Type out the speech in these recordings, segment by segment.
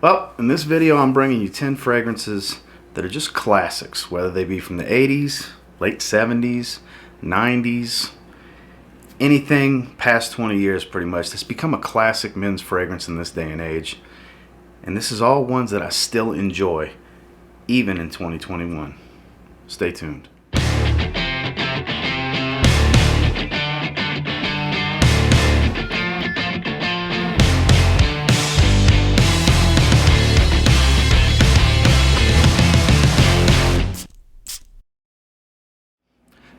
Well, in this video I'm bringing you 10 fragrances that are just classics, whether they be from the 80s, late 70s, 90s, anything past 20 years pretty much. That's become a classic men's fragrance in this day and age. And this is all ones that I still enjoy, even in 2021. Stay tuned.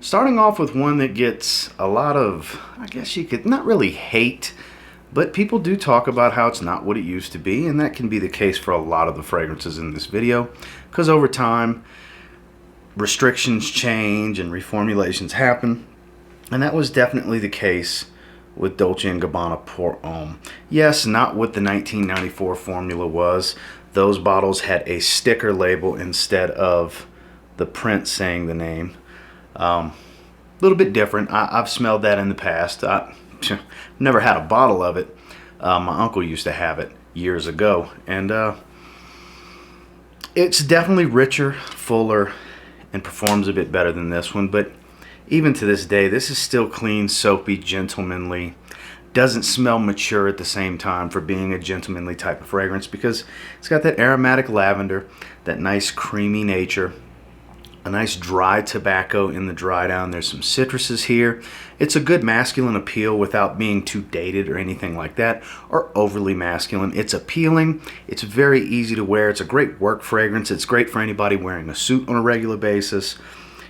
Starting off with one that gets a lot of, I guess you could not really hate, but people do talk about how it's not what it used to be, and that can be the case for a lot of the fragrances in this video, because over time restrictions change and reformulations happen, and that was definitely the case with Dolce & Gabbana Pour Homme. Yes, not what the 1994 formula was. Those bottles had a sticker label instead of the print saying the name. A little bit different. I've smelled that in the past. I never had a bottle of it. My uncle used to have it years ago, and it's definitely richer, fuller, and performs a bit better than this one. But even to this day, this is still clean, soapy, gentlemanly. Doesn't smell mature at the same time for being a gentlemanly type of fragrance, because it's got that aromatic lavender, that nice creamy nature, a nice dry tobacco in the dry down. There's some citruses here. It's a good masculine appeal without being too dated or anything like that, or overly masculine. It's appealing. It's very easy to wear. It's a great work fragrance. It's great for anybody wearing a suit on a regular basis.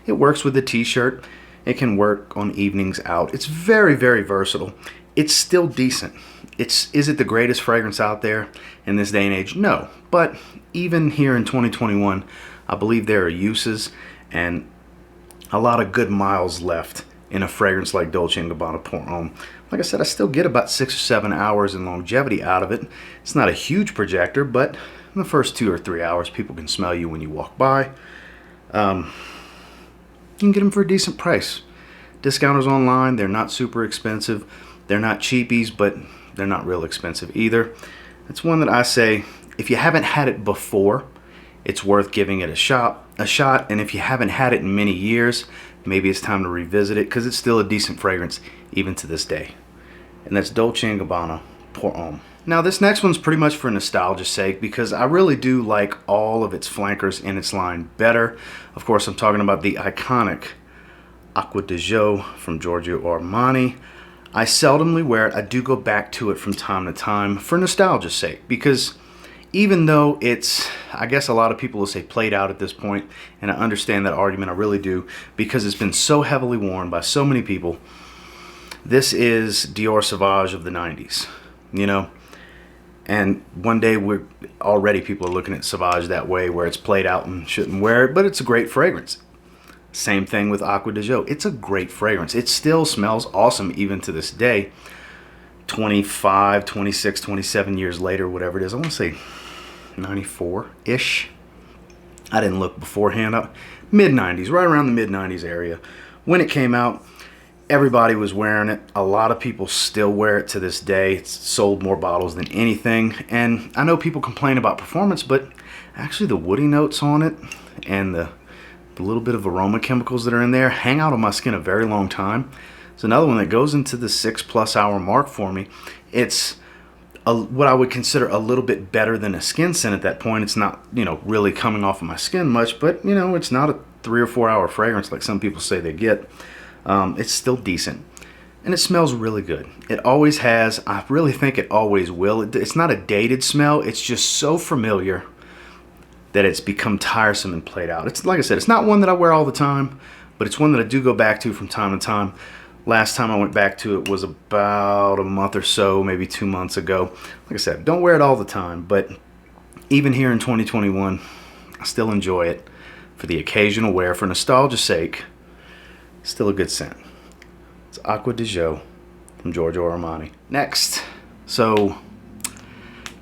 It works with a t-shirt. It can work on evenings out. It's very, very versatile. It's still decent. Is it the greatest fragrance out there in this day and age? No. But even here in 2021, I believe there are uses and a lot of good miles left in a fragrance like Dolce & Gabbana Pour Homme. Like I said, I still get about 6 or 7 hours in longevity out of it. It's not a huge projector, but in the first 2 or 3 hours, people can smell you when you walk by. You can get them for a decent price. Discounters online, they're not super expensive. They're not cheapies, but they're not real expensive either. It's one that I say, if you haven't had it before, it's worth giving it a shot. And if you haven't had it in many years, maybe it's time to revisit it, because it's still a decent fragrance even to this day. And that's Dolce & Gabbana Pour Homme. Now this next one's pretty much for nostalgia's sake, because I really do like all of its flankers in its line better. Of course, I'm talking about the iconic Acqua di Gio from Giorgio Armani. I seldomly wear it. I do go back to it from time to time for nostalgia's sake, because even though it's, I guess a lot of people will say played out at this point, and I understand that argument, I really do, because it's been so heavily worn by so many people. This is DIOR SAUVAGE of the 90s, you know? And one day already people are looking at Sauvage that way, where it's played out and shouldn't wear it, but it's a great fragrance. Same thing with Acqua di Gio. It's a great fragrance. It still smells awesome even to this day. 25, 26, 27 years later, whatever it is. I want to say 94-ish. I didn't look beforehand. Mid-90s, right around the mid-90s area. When it came out, everybody was wearing it. A lot of people still wear it to this day. It's sold more bottles than anything. And I know people complain about performance, but actually the woody notes on it and the little bit of aroma chemicals that are in there hang out on my skin a very long time. It's another one that goes into the 6+ hour mark for me. It's what I would consider a little bit better than a skin scent at that point. It's not, you know, really coming off of my skin much, but you know, it's not a 3 or 4 hour fragrance like some people say they get. It's still decent, and it smells really good. It always has. I really think it always will. It's not a dated smell. It's just so familiar that it's become tiresome and played out. It's like I said, it's not one that I wear all the time, but it's one that I do go back to from time to time. Last time I went back to it was about a month or so, maybe 2 months ago. Like I said, don't wear it all the time, but even here in 2021, I still enjoy it for the occasional wear. For nostalgia's sake, still a good scent. It's Acqua di Gio from Giorgio Armani. Next, so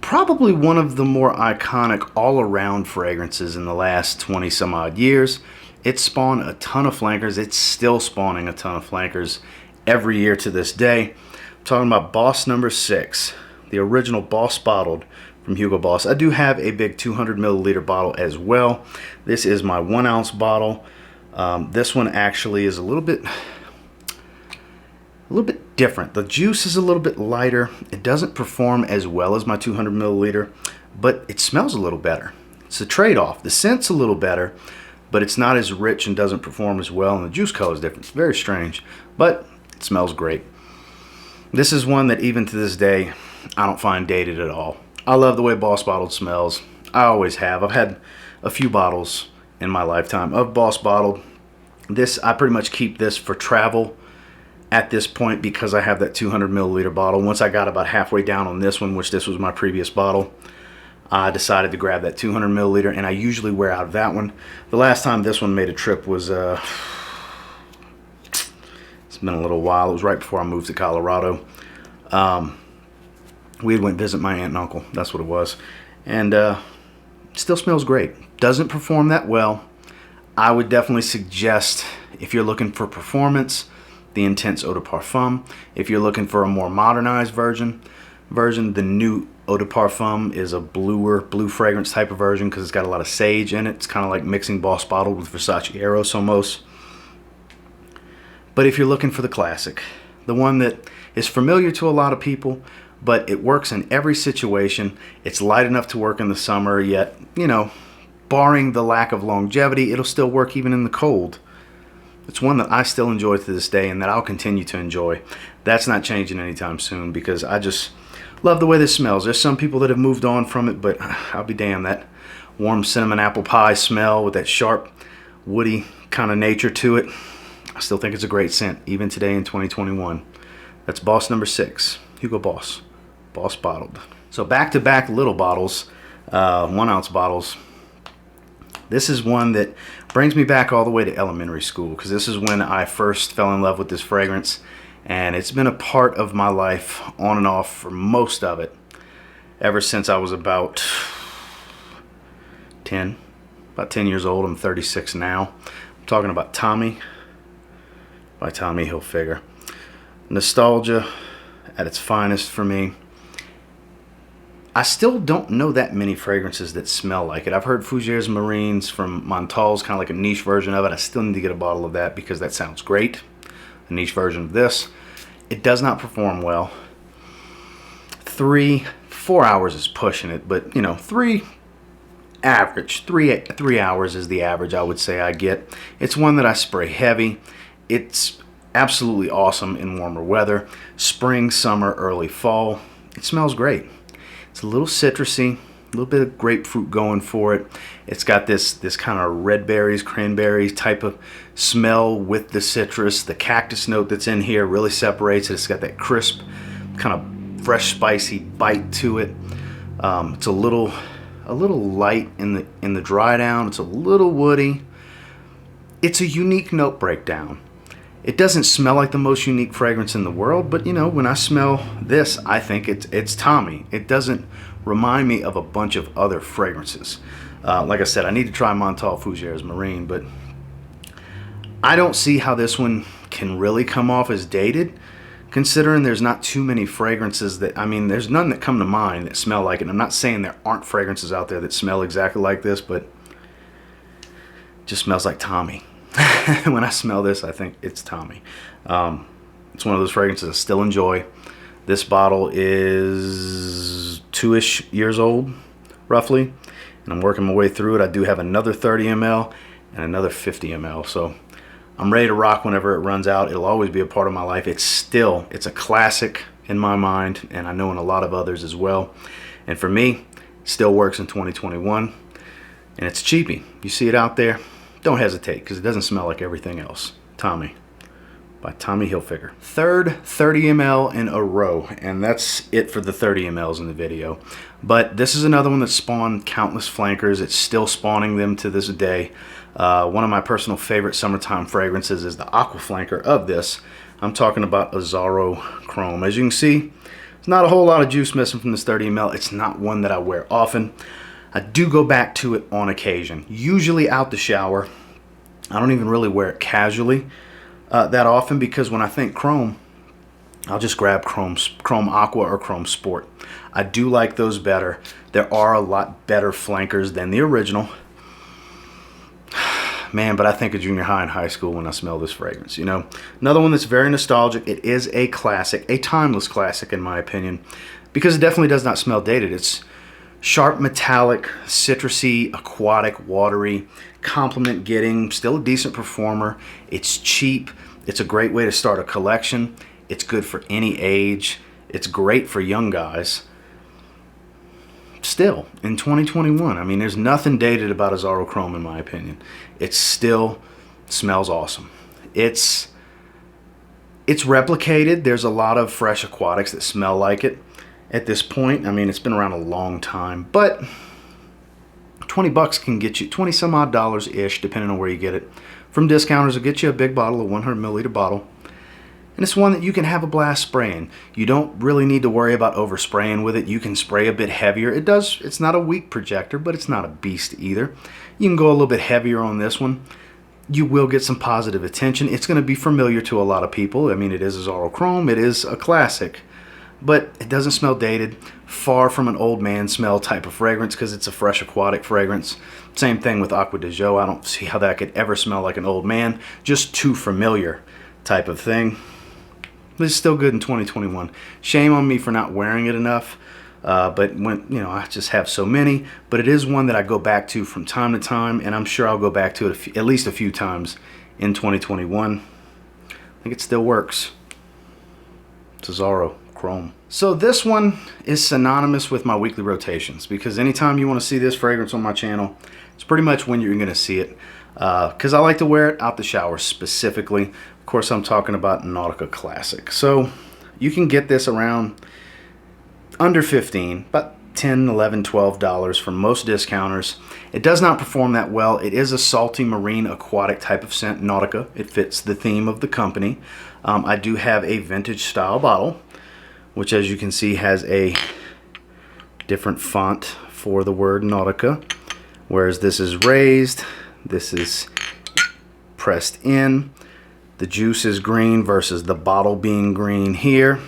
probably one of the more iconic all-around fragrances in the last 20 some odd years. It spawned a ton of flankers. It's still spawning a ton of flankers every year to this day. I'm talking about Boss number 6, the original Boss bottled from Hugo Boss. I do have a big 200 milliliter bottle as well. This is my 1 ounce bottle. This one actually is a little bit different. The juice is a little bit lighter. It doesn't perform as well as my 200 milliliter, but it smells a little better. It's a trade-off. The scent's a little better, but it's not as rich and doesn't perform as well, and the juice color is different. It's very strange, but it smells great. This is one that even to this day, I don't find dated at all. I love the way Boss Bottled smells. I always have. I've had a few bottles in my lifetime of Boss Bottled. This, I pretty much keep this for travel at this point because I have that 200 milliliter bottle. Once I got about halfway down on this one, which this was my previous bottle, I decided to grab that 200 milliliter, and I usually wear out of that one. The last time this one made a trip was, it's been a little while. It was right before I moved to Colorado. We went visit my aunt and uncle. That's what it was. And still smells great. Doesn't perform that well. I would definitely suggest, if you're looking for performance, the Intense Eau de Parfum. If you're looking for a more modernized version, the new Eau de Parfum is a blue fragrance type of version because it's got a lot of sage in it. It's kind of like mixing Boss Bottled with Versace Eros almost. But if you're looking for the classic, the one that is familiar to a lot of people, but it works in every situation. It's light enough to work in the summer, yet, you know, barring the lack of longevity, it'll still work even in the cold. It's one that I still enjoy to this day and that I'll continue to enjoy. That's not changing anytime soon because I just love the way this smells. There's some people that have moved on from it, but I'll be damned, that warm cinnamon apple pie smell with that sharp, woody kind of nature to it, I still think it's a great scent, even today in 2021. That's Boss number 6, Hugo Boss, Boss Bottled. So back-to-back little bottles, 1 ounce bottles. This is one that brings me back all the way to elementary school because this is when I first fell in love with this fragrance, and it's been a part of my life on and off for most of it ever since I was about 10 years old. I'm 36 now. I'm talking about Tommy by Tommy Hilfiger. Nostalgia at its finest for me. I still don't know that many fragrances that smell like it. I've heard Fougères Marines from Montal's, kind of like a niche version of it. I still need to get a bottle of that because that sounds great. A niche version of this. It does not perform well. 4 hours is pushing it, but you know, 3 hours is the average I would say I get. It's one that I spray heavy. It's absolutely awesome in warmer weather. Spring, summer, early fall. It smells great. It's a little citrusy, a little bit of grapefruit going for it. It's got this kind of red berries, cranberries type of smell with the citrus. The cactus note that's in here really separates it. It's got that crisp, kind of fresh, spicy bite to it. It's a little light in the dry down. It's a little woody. It's a unique note breakdown. It doesn't smell like the most unique fragrance in the world, but you know, when I smell this, I think it's Tommy. It doesn't remind me of a bunch of other fragrances. Like I said, I need to try Montal Fougères Marine, but I don't see how this one can really come off as dated, considering there's not too many fragrances that, I mean, there's none that come to mind that smell like it. I'm not saying there aren't fragrances out there that smell exactly like this, but it just smells like Tommy. When I smell this, I think it's Tommy. It's one of those fragrances I still enjoy. This bottle is 2-ish years old, roughly, and I'm working my way through it. I do have another 30 ml and another 50 ml, so I'm ready to rock whenever it runs out. It'll always be a part of my life. It's a classic in my mind, and I know in a lot of others as well. And for me, it still works in 2021, and it's cheapy. You see it out there, don't hesitate, because it doesn't smell like everything else. Tommy by Tommy Hilfiger. Third 30 ml in a row, and that's it for the 30 mls in the video. But this is another one that spawned countless flankers. It's still spawning them to this day. One of my personal favorite summertime fragrances is the aqua flanker of this. I'm talking about Azzaro Chrome. As you can see, there's not a whole lot of juice missing from this 30 ml. It's not one that I wear often. I do go back to it on occasion, usually out the shower. I don't even really wear it casually that often, because when I think chrome, I'll just grab Chrome Aqua or Chrome Sport. I do like those better. There are a lot better flankers than the original. Man, but I think of junior high and high school when I smell this fragrance, you know. Another one that's very nostalgic. It is a classic, a timeless classic in my opinion, because it definitely does not smell dated. It's sharp, metallic, citrusy, aquatic, watery, compliment getting, still a decent performer. It's cheap. It's a great way to start a collection. It's good for any age. It's great for young guys. Still, in 2021, I mean, there's nothing dated about Azzaro Chrome in my opinion. It still smells awesome. It's replicated. There's a lot of fresh aquatics that smell like it at this point. I mean, it's been around a long time, but 20 bucks can get you 20 some odd dollars-ish, depending on where you get it. From discounters, will get you a big bottle, a 100 milliliter bottle. And it's one that you can have a blast spraying. You don't really need to worry about overspraying with it. You can spray a bit heavier. It's not a weak projector, but it's not a beast either. You can go a little bit heavier on this one. You will get some positive attention. It's going to be familiar to a lot of people. I mean, it is Azzaro Chrome. It is a classic. But it doesn't smell dated. Far from an old man smell type of fragrance because it's a fresh aquatic fragrance. Same thing with Acqua di Gio. I don't see how that could ever smell like an old man. Just too familiar type of thing. But it's still good in 2021. Shame on me for not wearing it enough. But when, you know, I just have so many. But it is one that I go back to from time to time. And I'm sure I'll go back to it at least a few times in 2021. I think it still works. It's Azzaro Chrome. So this one is synonymous with my weekly rotations, because anytime you want to see this fragrance on my channel, it's pretty much when you're going to see it, because I like to wear it out the shower specifically. Of course, I'm talking about Nautica Classic. So you can get this around under 15, about 10, 11, 12 dollars from most discounters. It does not perform that well. It is a salty marine aquatic type of scent, Nautica. It fits the theme of the company. I do have a vintage style bottle, which, as you can see, has a different font for the word Nautica, whereas this is raised, this is pressed in. The juice is green versus the bottle being green here.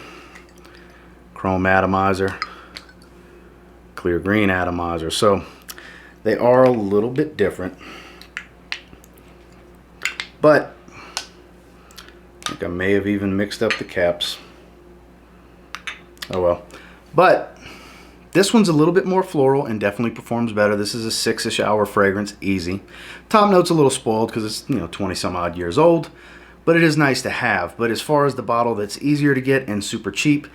Chrome atomizer, clear green atomizer. So they are a little bit different, but I think I may have even mixed up the caps. Oh well. But this one's a little bit more floral and definitely performs better. This is a 6-ish hour fragrance, easy. Top note's a little spoiled because it's, you know, 20 some odd years old, but it is nice to have. But as far as the bottle that's easier to get and super cheap,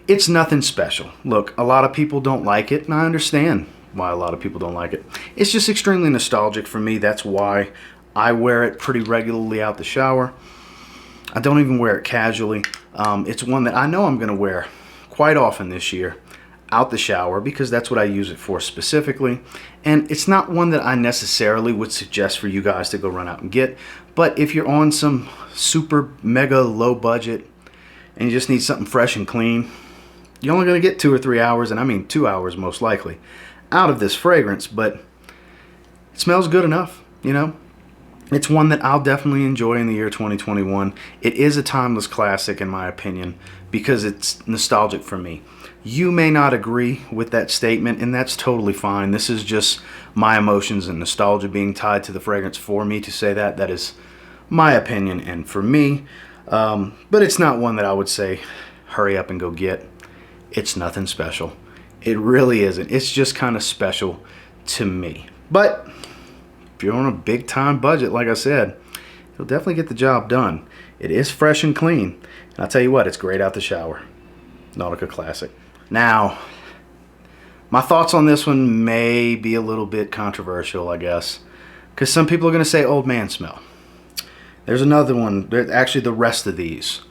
it's nothing special. Look, a lot of people don't like it, and I understand why a lot of people don't like it. It's just extremely nostalgic for me. That's why I wear it pretty regularly out the shower. I don't even wear it casually. It's one that I know I'm going to wear quite often this year out the shower, because that's what I use it for specifically. And it's not one that I necessarily would suggest for you guys to go run out and get, but if you're on some super mega low budget and you just need something fresh and clean, you're only going to get 2 or 3 hours, and I mean 2 hours most likely, out of this fragrance, but it smells good enough, you know. It's one that I'll definitely enjoy in the year 2021. It is a timeless classic in my opinion, because it's nostalgic for me. You may not agree with that statement, and that's totally fine. This is just my emotions and nostalgia being tied to the fragrance for me to say that. That is my opinion and for me. But it's not one that I would say, hurry up and go get. It's nothing special. It really isn't. It's just kind of special to me. But if you're on a big time budget, like I said, you'll definitely get the job done. It is fresh and clean. And I'll tell you what, it's great out the shower. Nautica Classic. Now, my thoughts on this one may be a little bit controversial, I guess, because some people are going to say old man smell. There's another one, actually the rest of these.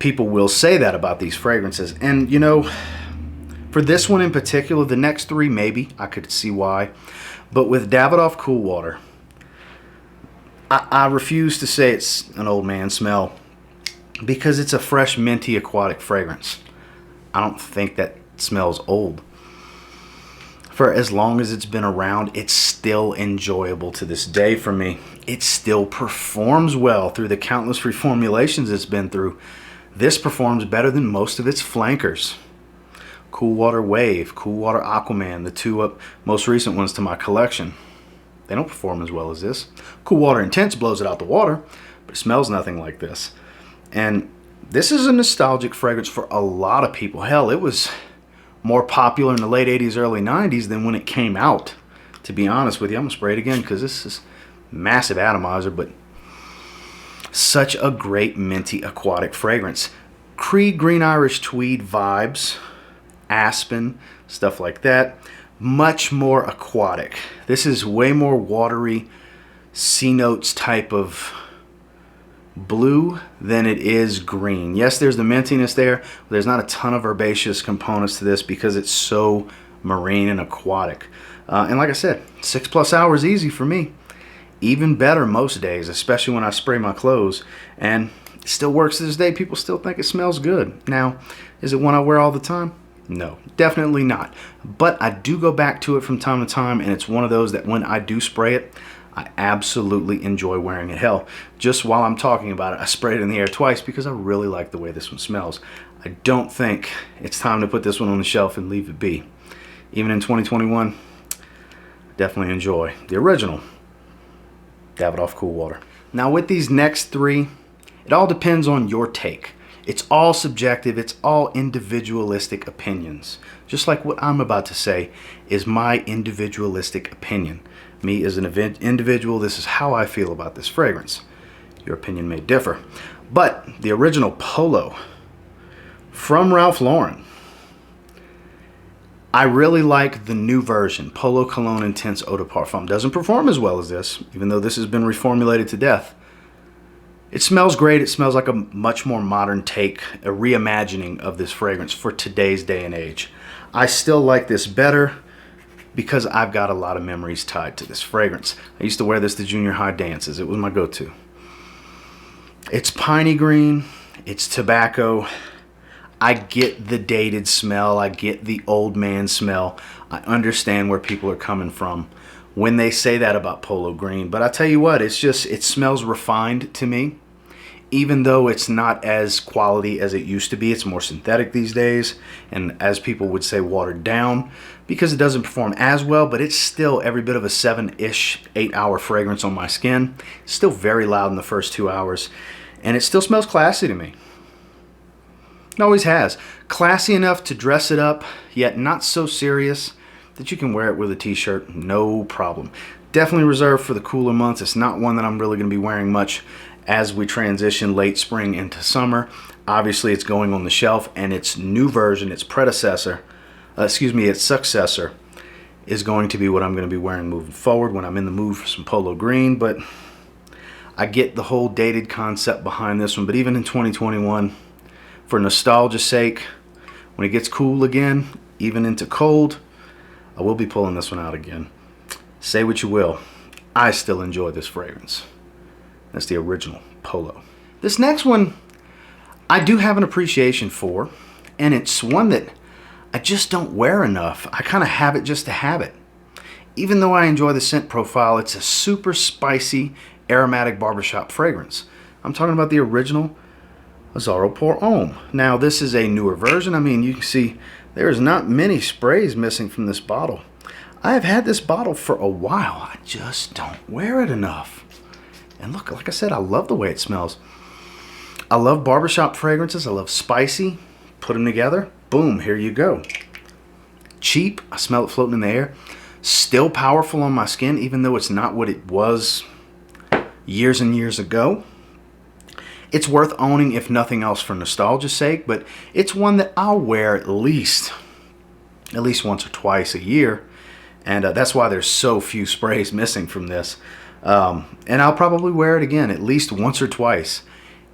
People will say that about these fragrances. And, you know, for this one in particular, the next three maybe, I could see why. But with Davidoff Cool Water, I refuse to say it's an old man smell, because it's a fresh, minty, aquatic fragrance. I don't think that smells old. For as long as it's been around, it's still enjoyable to this day for me. It still performs well through the countless reformulations it's been through. This performs better than most of its flankers. Cool Water Wave, Cool Water Aquaman, the two most recent ones to my collection. They don't perform as well as this. Cool Water Intense blows it out the water, but it smells nothing like this. And this is a nostalgic fragrance for a lot of people. Hell, it was more popular in the late 80s, early 90s than when it came out. To be honest with you, I'm going to spray it again because this is massive atomizer, but such a great minty aquatic fragrance. Creed Green Irish Tweed vibes, aspen, stuff like that. Much more aquatic. This is way more watery, sea notes type of blue than it is green. Yes, there's the mintiness there, but there's not a ton of herbaceous components to this because it's so marine and aquatic. And like I said, 6+ hours easy for me. Even better most days, especially when I spray my clothes. And it still works to this day. People still think it smells good. Now, is it one I wear all the time? No, definitely not. But I do go back to it from time to time, and it's one of those that when I do spray it, I absolutely enjoy wearing it. Hell, just while I'm talking about it, I sprayed it in the air twice because I really like the way this one smells. I don't think it's time to put this one on the shelf and leave it be. Even in 2021, definitely enjoy the original Davidoff Cool Water. Now with these next three, it all depends on your take. It's all subjective, it's all individualistic opinions. Just like what I'm about to say is my individualistic opinion. Me as an individual, this is how I feel about this fragrance. Your opinion may differ. But the original Polo from Ralph Lauren, I really like the new version, Polo Cologne Intense Eau de Parfum. Doesn't perform as well as this, even though this has been reformulated to death. It smells great. It smells like a much more modern take, a reimagining of this fragrance for today's day and age. I still like this better because I've got a lot of memories tied to this fragrance. I used to wear this to junior high dances. It was my go-to. It's piney green. It's tobacco. I get the dated smell. I get the old man smell. I understand where people are coming from when they say that about Polo Green. But I tell you what, it's just, it smells refined to me. Even though it's not as quality as it used to be, it's more synthetic these days, and as people would say, watered down, because it doesn't perform as well, but it's still every bit of a 7-ish, 8-hour fragrance on my skin. It's still very loud in the first 2 hours, and it still smells classy to me. It always has. Classy enough to dress it up, yet not so serious that you can wear it with a t-shirt, no problem. Definitely reserved for the cooler months. It's not one that I'm really going to be wearing much as we transition late spring into summer. Obviously, it's going on the shelf, and its new version, its predecessor, its successor, is going to be what I'm going to be wearing moving forward when I'm in the mood for some Polo Green. But I get the whole dated concept behind this one. But even in 2021, for nostalgia's sake, when it gets cool again, even into cold, I will be pulling this one out again. Say what you will, I still enjoy this fragrance. That's the original Polo. This next one, I do have an appreciation for, and it's one that I just don't wear enough. I kind of have it just to have it. Even though I enjoy the scent profile, it's a super spicy, aromatic barbershop fragrance. I'm talking about the original Azzaro Pour Homme. Now, this is a newer version. I mean, you can see there's not many sprays missing from this bottle. I have had this bottle for a while. I just don't wear it enough. And look, like I said, I love the way it smells. I love barbershop fragrances. I love spicy. Put them together. Boom, here you go. Cheap. I smell it floating in the air. Still powerful on my skin, even though it's not what it was years and years ago. It's worth owning, if nothing else, for nostalgia's sake, but it's one that I'll wear at least once or twice a year, and that's why there's so few sprays missing from this. And I'll probably wear it again at least once or twice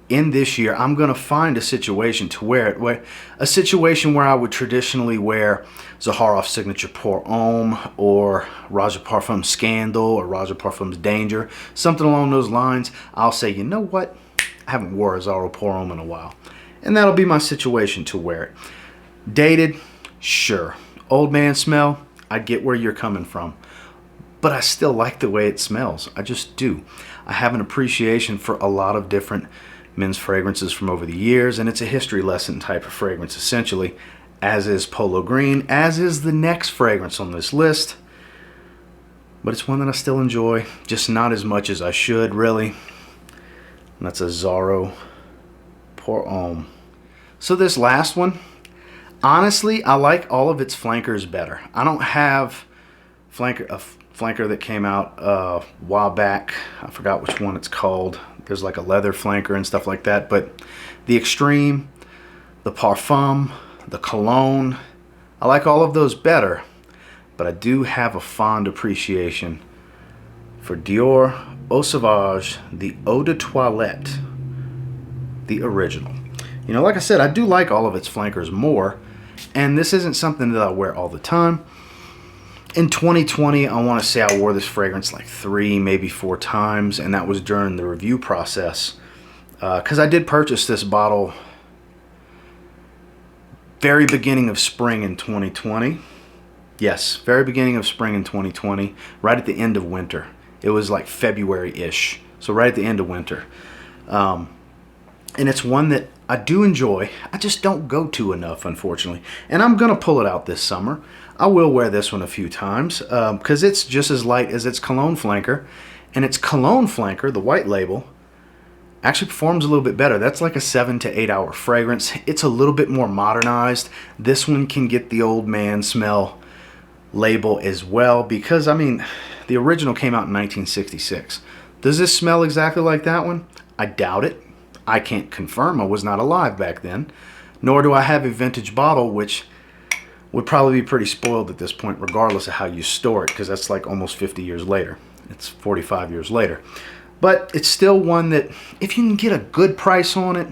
in this year. I'm going to find a situation to wear it, a situation where I would traditionally wear Zaharoff Signature Pour Homme or Raja Parfum Scandal or Raja Parfum's Danger, something along those lines. I'll say, you know what? I haven't worn Azzaro Pour Homme in a while. And that'll be my situation to wear it. Dated? Sure. Old man smell? I get where you're coming from. But I still like the way it smells. I just do. I have an appreciation for a lot of different men's fragrances from over the years, and it's a history lesson type of fragrance essentially, as is Polo Green, as is the next fragrance on this list. But it's one that I still enjoy, just not as much as I should, really. And that's Azzaro Pour Homme. So this last one, honestly, I like all of its flankers better. I don't have a flanker that came out a while back. I forgot which one it's called. There's like a leather flanker and stuff like that. But the Extreme, the Parfum, the Cologne, I like all of those better. But I do have a fond appreciation for Dior Eau Sauvage, the Eau de Toilette, the original. You know, like I said, I do like all of its flankers more, and this isn't something that I wear all the time. In 2020, I want to say I wore this fragrance like 3, maybe 4 times, and that was during the review process. Because I did purchase this bottle very beginning of spring in 2020. Yes, very beginning of spring in 2020, right at the end of winter. It was like February-ish, so right at the end of winter. And it's one that I do enjoy. I just don't go to enough, unfortunately. And I'm going to pull it out this summer. I will wear this one a few times because it's just as light as its Cologne flanker. And its Cologne flanker, the white label, actually performs a little bit better. That's like a 7 to 8 hour fragrance. It's a little bit more modernized. This one can get the old man smell label as well, because I mean, the original came out in 1966. Does this smell exactly like that one? I doubt it. I can't confirm. I was not alive back then, nor do I have a vintage bottle, which would probably be pretty spoiled at this point regardless of how you store it, because that's like almost 50 years later. It's 45 years later. But it's still one that if you can get a good price on it,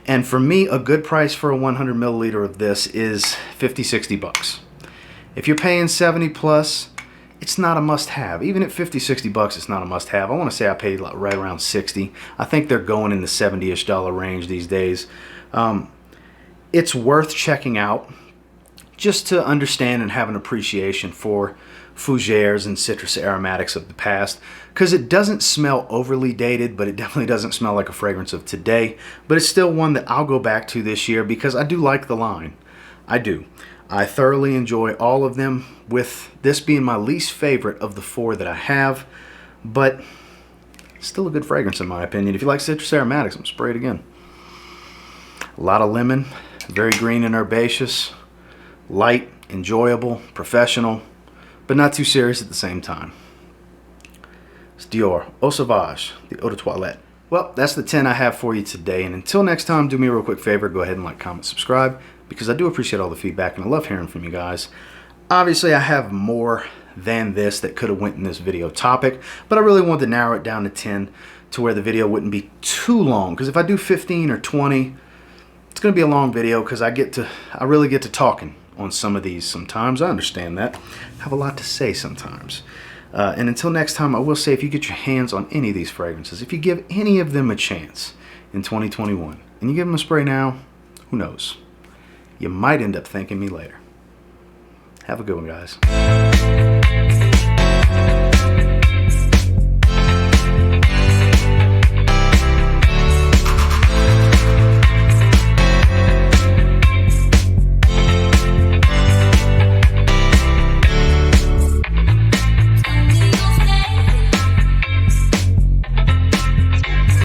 and for me a good price for a 100 milliliter of this is 50-60 bucks. If you're paying 70 plus, it's not a must-have. Even at 50-60 bucks, it's not a must-have. I want to say I paid like right around 60. I think they're going in the $70-ish range these days. It's worth checking out just to understand and have an appreciation for fougères and citrus aromatics of the past, because it doesn't smell overly dated, but it definitely doesn't smell like a fragrance of today. But it's still one that I'll go back to this year because I do like the line. I do. I thoroughly enjoy all of them, with this being my least favorite of the 4 that I have, but still a good fragrance in my opinion. If you like citrus aromatics, I'm going to spray it again. A lot of lemon, very green and herbaceous, light, enjoyable, professional, but not too serious at the same time. It's Dior Eau Sauvage, the Eau de Toilette. Well, that's the 10 I have for you today, and until next time, do me a real quick favor, go ahead and like, comment, subscribe, because I do appreciate all the feedback and I love hearing from you guys. Obviously, I have more than this that could have went in this video topic, but I really wanted to narrow it down to 10 to where the video wouldn't be too long, because if I do 15 or 20, it's going to be a long video because I really get to talking on some of these sometimes. I understand that. I have a lot to say sometimes. And until next time, I will say, if you get your hands on any of these fragrances, if you give any of them a chance in 2021, and you give them a spray now, who knows? You might end up thanking me later. Have a good one, guys.